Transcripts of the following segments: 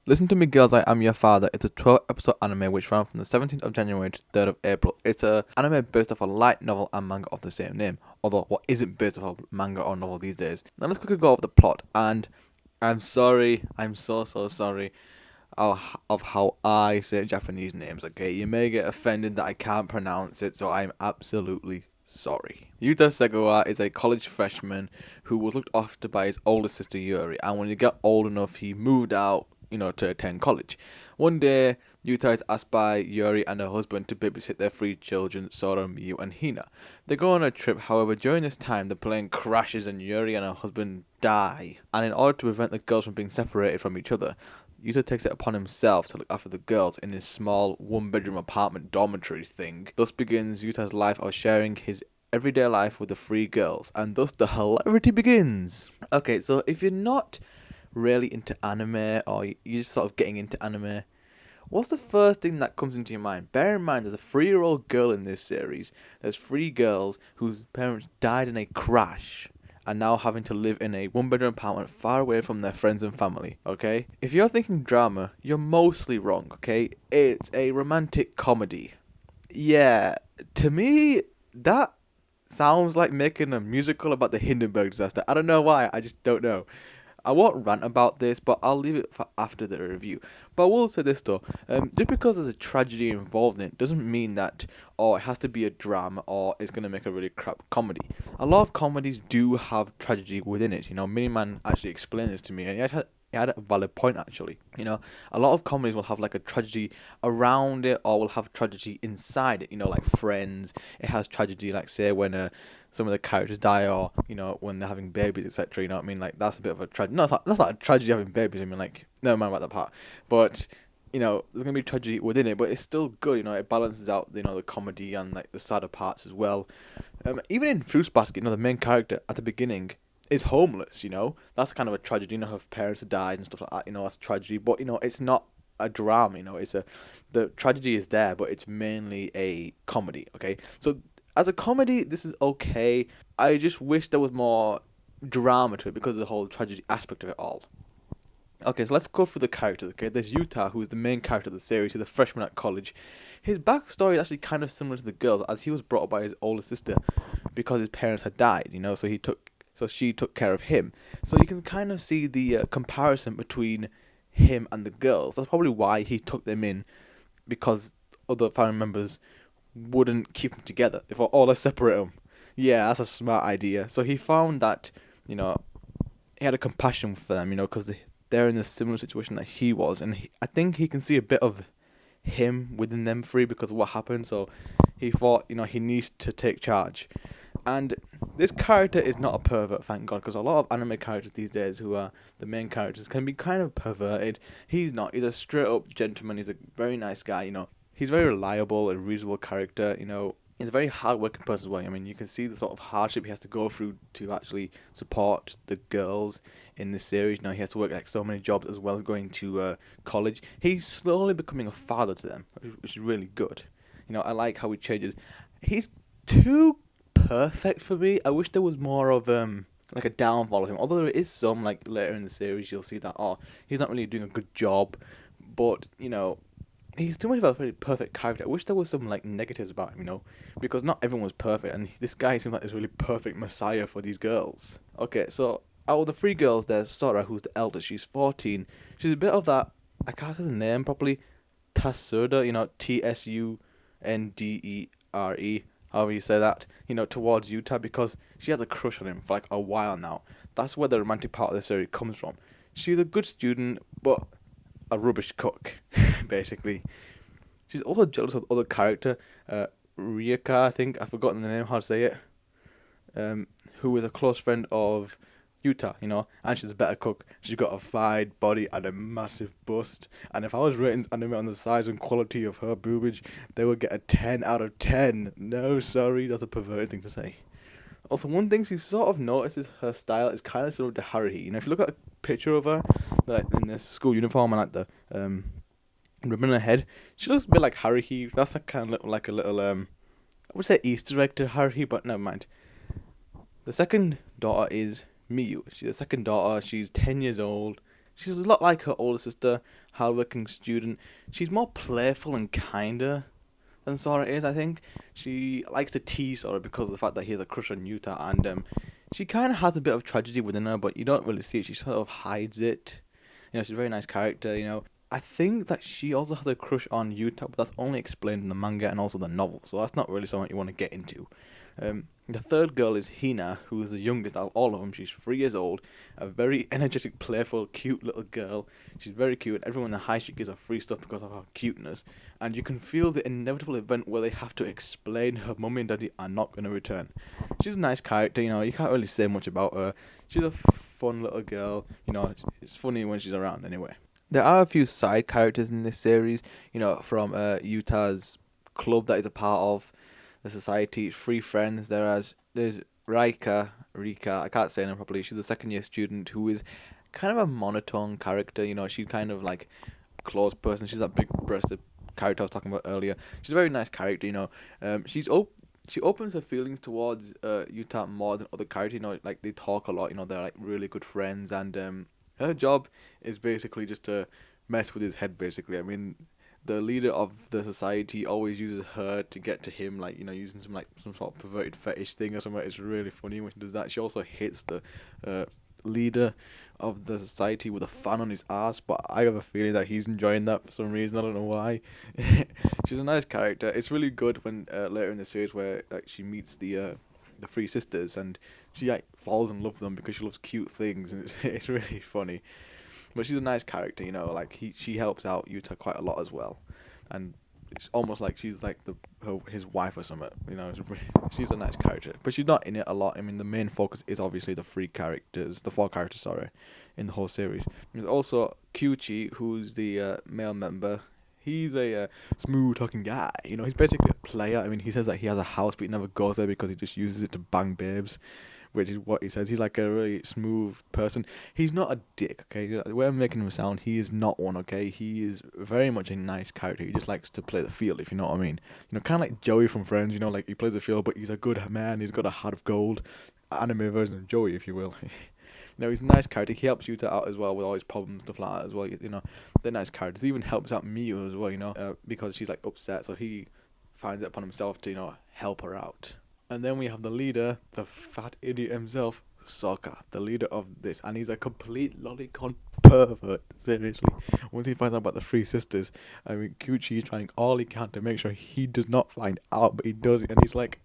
Listen to Me Girls, I Am Your Father. It's a 12-episode anime which ran from the 17th of January to 3rd of April. It's a anime based off a light novel and manga of the same name, although what isn't based off a manga or novel these days. Now let's quickly go over the plot, and I'm sorry, I'm so sorry of how I say Japanese names, okay? You may get offended that I can't pronounce it, so I'm absolutely sorry. Yuta Segawa is a college freshman who was looked after by his older sister Yuri, and when he got old enough, he moved out to attend college. One day, Yuta is asked by Yuri and her husband to babysit their three children, Sora, Miyu, and Hina. They go on a trip, however, during this time, the plane crashes and Yuri and her husband die. And in order to prevent the girls from being separated from each other, Yuta takes it upon himself to look after the girls in his small one-bedroom apartment dormitory thing. Thus begins Yuta's life of sharing his everyday life with the three girls, and thus the hilarity begins. Okay, so if you're not really into anime, or you're just sort of getting into anime, what's the first thing that comes into your mind? Bear in mind there's a 3-year-old girl in this series. There's 3 girls whose parents died in a crash and now having to live in a one-bedroom apartment far away from their friends and family, okay? If you're thinking drama, you're mostly wrong, okay? It's a romantic comedy. Yeah, to me, that sounds like making a musical about the Hindenburg disaster. I don't know why, I just don't know. I won't rant about this, but I'll leave it for after the review. But I will say this though, just because there's a tragedy involved in it doesn't mean that, it has to be a drama or it's going to make a really crap comedy. A lot of comedies do have tragedy within it. Miniman actually explained this to me, and he had a valid point actually. A lot of comedies will have like a tragedy around it, or will have tragedy inside it. Like Friends, it has tragedy, like say when some of the characters die, or when they're having babies, etc. You know what I mean? Like that's a bit of a tragedy. No, that's not a tragedy having babies. I mean, like, never mind about that part. But there's gonna be tragedy within it, but it's still good. It balances out the comedy and like the sadder parts as well. Even in Fruits Basket, the main character at the beginning is homeless. That's kind of a tragedy. Her parents have died and stuff like that. That's a tragedy, but it's not a drama. The tragedy is there, but it's mainly a comedy. Okay, so as a comedy, this is okay. I just wish there was more drama to it because of the whole tragedy aspect of it all. Okay, so let's go through the characters, okay? There's Yuta, who is the main character of the series. He's a freshman at college. His backstory is actually kind of similar to the girls, as he was brought up by his older sister because his parents had died, so she took care of him. So you can kind of see the comparison between him and the girls. That's probably why he took them in, because other family members wouldn't keep them together. They thought, let's separate them. Yeah, that's a smart idea. So he found that, he had a compassion for them, because they're in a similar situation that he was. And I think he can see a bit of him within them three because of what happened. So he thought, he needs to take charge. And this character is not a pervert, thank God, because a lot of anime characters these days who are the main characters can be kind of perverted. He's not. He's a straight-up gentleman. He's a very nice guy, He's very reliable and reasonable character, He's a very hard-working person as well. I mean, you can see the sort of hardship he has to go through to actually support the girls in this series. He has to work like so many jobs as well as going to college. He's slowly becoming a father to them, which is really good. I like how he changes. He's too perfect for me. I wish there was more of like a downfall of him. Although there is some, like later in the series, you'll see that he's not really doing a good job. But he's too much of a very perfect character. I wish there was some like negatives about him, because not everyone was perfect, and this guy seems like this really perfect messiah for these girls. Okay, so out of the 3 girls, there's Sora, who's the eldest. She's 14. She's a bit of that, I can't say the name properly, Tsundere, Tsundere, however you say that, towards Yuta, because she has a crush on him for like a while now. That's where the romantic part of the series comes from. She's a good student, but a rubbish cook, basically. She's also jealous of the other character, Ryuka, I think. I've forgotten the name, how to say it. Who is a close friend of Yuta, and she's a better cook. She's got a fine body and a massive bust. And if I was rating anime on the size and quality of her boobage, they would get a 10 out of 10. No, sorry, that's a perverted thing to say. Also, one thing she sort of notices her style is kind of similar to Haruhi. You know, if you look at a picture of her, like in the school uniform and like the ribbon on her head, she looks a bit like Haruhi. That's like kind of like a little I would say Easter egg to Haruhi, but never mind. The second daughter is Miyu. She's the second daughter. She's 10 years old. She's a lot like her older sister, hardworking student. She's more playful and kinder than Sora is, I think. She likes to tease Sora because of the fact that he has a crush on Yuta, and she kind of has a bit of tragedy within her, but you don't really see it. She sort of hides it. You know, she's a very nice character, you know. I think that she also has a crush on Yuta, but that's only explained in the manga and also the novel, so that's not really something you want to get into. The third girl is Hina, who is the youngest out of all of them. She's 3 years old, a very energetic, playful, cute little girl. She's very cute. Everyone in the high street gives her free stuff because of her cuteness. And you can feel the inevitable event where they have to explain her mummy and daddy are not going to return. She's a nice character, you know, you can't really say much about her. She's a fun little girl, you know, it's funny when she's around anyway. There are a few side characters in this series, you know, from Yuta's club that is a part of the society. Three friends. There's Rika, I can't say her name properly. She's a second year student who is kind of a monotone character. You know, she's kind of like closed person. She's that big breasted character I was talking about earlier. She's a very nice character. You know, she opens her feelings towards Yuta more than other characters. You know, like they talk a lot. You know, they're like really good friends, and her job is basically just to mess with his head. Basically, I mean, the leader of the society always uses her to get to him, like, you know, using some sort of perverted fetish thing or something. It's really funny when she does that. She also hits the leader of the society with a fan on his ass, but I have a feeling that he's enjoying that for some reason. I don't know why. She's a nice character. It's really good when later in the series where like she meets the three sisters and she like falls in love with them because she loves cute things, and it's really funny. But she's a nice character, you know. Like she helps out Yuta quite a lot as well, and it's almost like she's like his wife or something. You know, she's a nice character, but she's not in it a lot. I mean, the main focus is obviously the four characters, sorry, in the whole series. There's also Kyuchi, who's the male member. He's a smooth talking guy. You know, he's basically a player. I mean, he says that he has a house, but he never goes there because he just uses it to bang babes, which is what he says. He's like a really smooth person. He's not a dick, okay? The way I'm making him sound, he is not one, okay? He is very much a nice character. He just likes to play the field, if you know what I mean. You know, kind of like Joey from Friends, you know, like he plays the field, but he's a good man. He's got a heart of gold. Anime version of Joey, if you will. You know, he's a nice character. He helps Yuta out as well with all his problems, stuff like that as well. You know, they're nice characters. He even helps out Miyu as well, you know, because she's like upset, so he finds it upon himself to, you know, help her out. And then we have the leader, the fat idiot himself, Sokka, the leader of this, and he's a complete lolicon pervert, seriously. Once he finds out about the three sisters, I mean, Kyuchi is trying all he can to make sure he does not find out, but he does it, and he's like,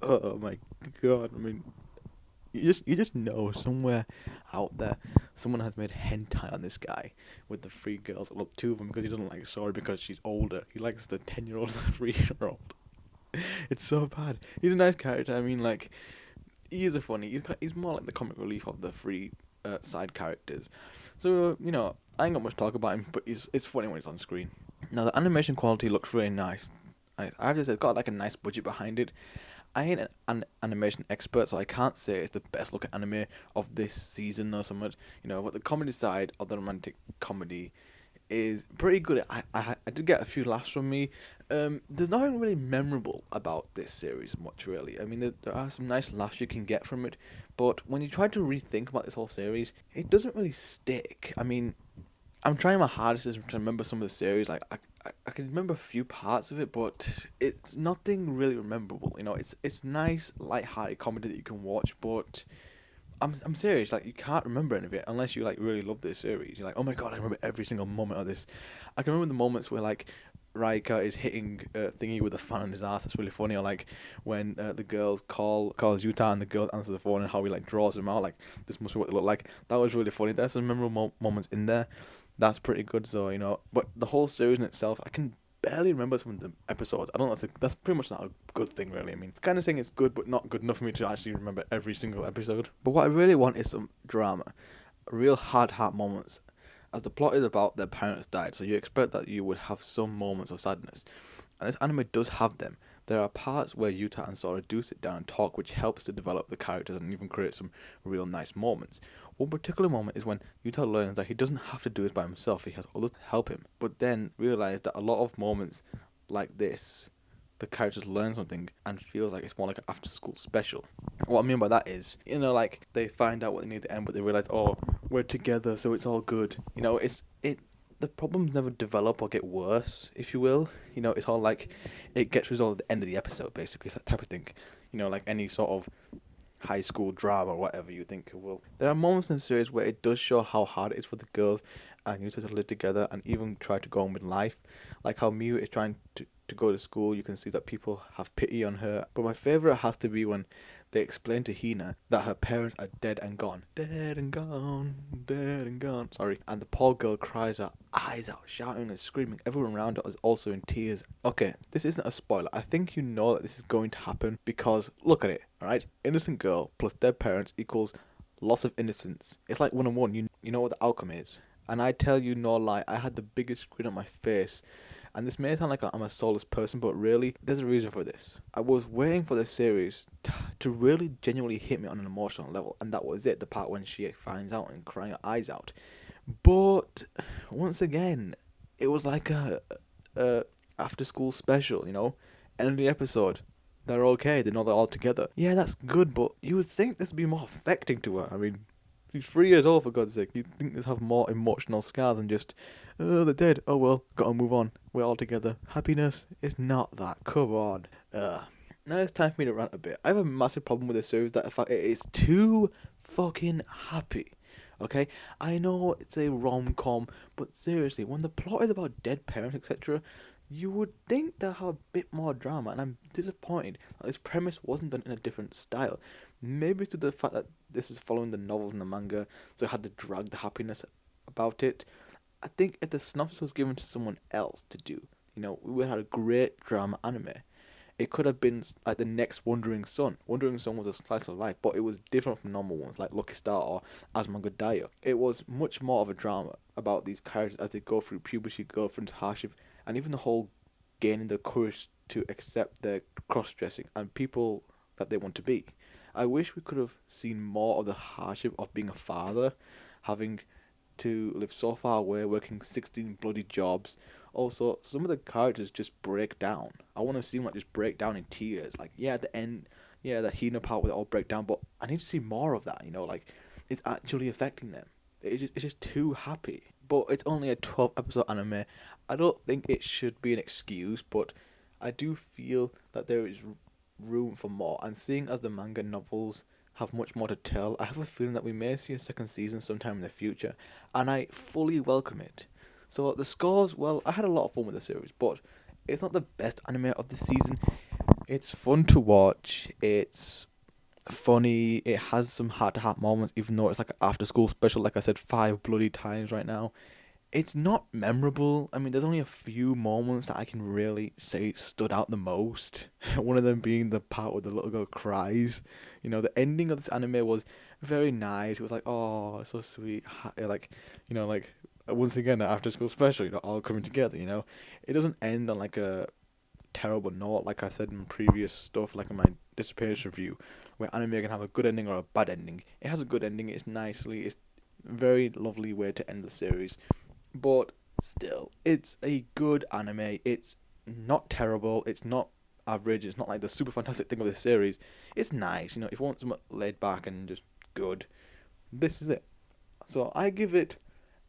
oh my god, I mean, you just know somewhere out there someone has made hentai on this guy with the three girls. Well, two of them because he doesn't like Sora because she's older. He likes the 10-year-old and the 3-year-old. It's so bad. He's a nice character. I mean, like, he is a funny. He's more like the comic relief of the three side characters. So you know, I ain't got much to talk about him, but it's funny when he's on screen. Now the animation quality looks really nice. I have to say it's got like a nice budget behind it. I ain't an animation expert, so I can't say it's the best looking anime of this season or something. You know, but the comedy side of the romantic comedy is pretty good. I did get a few laughs from me. There's nothing really memorable about this series much, really. I mean, there are some nice laughs you can get from it, but when you try to rethink about this whole series, it doesn't really stick. I mean, I'm trying my hardest to remember some of the series. Like I can remember a few parts of it, but it's nothing really memorable. You know, it's nice, light-hearted comedy that you can watch, but I'm serious. Like, you can't remember any of it unless you like really love this series. You're like, oh my god, I remember every single moment of this. I can remember the moments where like Raika is hitting Thingy with a fan on his ass. That's really funny. Or like when the girls calls Yuta and the girl answers the phone and how he like draws them out. Like, this must be what they look like. That was really funny. There's some memorable moments in there. That's pretty good. So, you know, but the whole series in itself, I can barely remember some of the episodes. I don't know. That's pretty much not a good thing, really. I mean, it's kind of saying it's good, but not good enough for me to actually remember every single episode. But what I really want is some drama, real hard heart moments, as the plot is about their parents died. So you expect that you would have some moments of sadness, and this anime does have them. There are parts where Yuta and Sora do sit down and talk, which helps to develop the characters and even create some real nice moments. One particular moment is when Yuta learns that he doesn't have to do it by himself, he has others to help him, but then realize that a lot of moments like this, the characters learn something and feels like it's more like an after school special. What I mean by that is, like they find out what they need to end, but they realize, oh, we're together, so it's all good. The problems never develop or get worse, if you will. It's all like it gets resolved at the end of the episode, basically. It's that type of thing. Like any sort of high school drama or whatever you think it will. There are moments in the series where it does show how hard it is for the girls and Yuta to live together and even try to go on with life. Like how Miu is trying to go to school, you can see that people have pity on her. But my favourite has to be when they explain to Hina that her parents are dead and gone. Dead and gone, dead and gone. Sorry. And the poor girl cries her eyes out, shouting and screaming. Everyone around her is also in tears. Okay, this isn't a spoiler. I think you know that this is going to happen because look at it, alright? Innocent girl plus dead parents equals loss of innocence. It's like 1-on-1. You know what the outcome is. And I tell you no lie, I had the biggest grin on my face. And this may sound like I'm a soulless person, but really, there's a reason for this. I was waiting for the series to really genuinely hit me on an emotional level, and that was it, the part when she finds out and crying her eyes out. But, once again, it was like a after school special, End of the episode. They're okay, they know they're all together. Yeah, that's good, but you would think this would be more affecting to her. I mean, she's 3 years old, for God's sake. You'd think this have more emotional scar than just, oh, they're dead. Oh well, gotta move on. We're all together. Happiness is not that. Come on. Now it's time for me to rant a bit. I have a massive problem with this series that in fact it is too fucking happy. Okay? I know it's a rom-com, but seriously, when the plot is about dead parents, etc., you would think they'll have a bit more drama, and I'm disappointed that this premise wasn't done in a different style. Maybe to the fact that this is following the novels and the manga, so it had to drag the happiness about it. I think if the synopsis was given to someone else to do, we would have had a great drama anime. It could have been like the next Wandering Sun. Wandering Sun was a slice of life, but it was different from normal ones like Lucky Star or Asmanga Daioh. It was much more of a drama about these characters as they go through puberty, go through hardship, and even the whole gaining the courage to accept their cross-dressing and people that they want to be. I wish we could have seen more of the hardship of being a father, having to live so far away, working 16 bloody jobs. Also, some of the characters just break down. I want to see them just break down in tears. Like, yeah, at the end, yeah, the Hina part where they all break down, but I need to see more of that, it's actually affecting them. It's just too happy. But it's only a 12 episode anime. I don't think it should be an excuse, but I do feel that there is room for more. And seeing as the manga novels have much more to tell, I have a feeling that we may see a second season sometime in the future, and I fully welcome it. So the scores, well, I had a lot of fun with the series, but it's not the best anime of the season. It's fun to watch, it's funny, it has some heart-to-heart moments, even though it's like an after-school special, like I said 5 bloody times right now. It's not memorable. I mean, there's only a few moments that I can really say stood out the most. One of them being the part where the little girl cries. The ending of this anime was very nice. It was like, oh, it's so sweet. Once again, an after school special, all coming together, It doesn't end on like a terrible note, like I said in previous stuff, like in my disappearance review, where anime can have a good ending or a bad ending. It has a good ending. It's a very lovely way to end the series. But still, it's a good anime. It's not terrible. It's not average. It's not like the super fantastic thing of this series. It's nice. If you want something laid back and just good, this is it. So I give it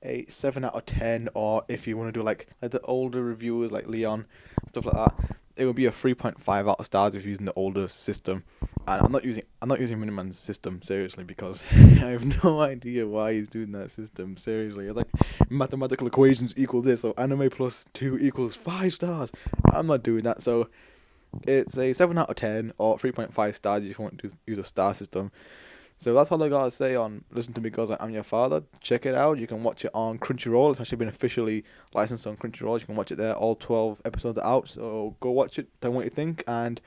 a 7 out of 10. Or if you want to do like the older reviewers like Leon, stuff like that, it would be a 3.5 out of stars if you're using the older system. And I'm not using Miniman's system seriously because I have no idea why he's doing that system seriously. It's like mathematical equations equal this, so anime plus 2 equals 5 stars. I'm not doing that, so it's a 7 out of 10 or 3.5 stars if you want to use a star system. So that's all I gotta say on Listen to Me Girls, I'm Your Father. Check it out. You can watch it on Crunchyroll. It's actually been officially licensed on Crunchyroll. You can watch it there. All 12 episodes are out, so go watch it. Tell me what you think, and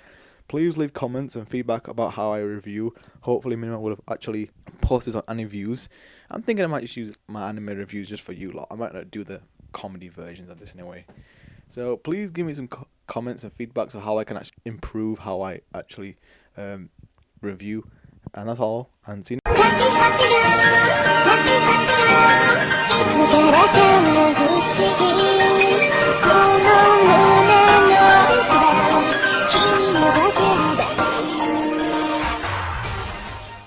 please leave comments and feedback about how I review. Hopefully Minima would have actually posted this on Aniviews. I'm thinking I might just use my anime reviews just for you lot. I might not do the comedy versions of this anyway. So please give me some comments and feedbacks of how I can actually improve how I actually review. And that's all. And see you.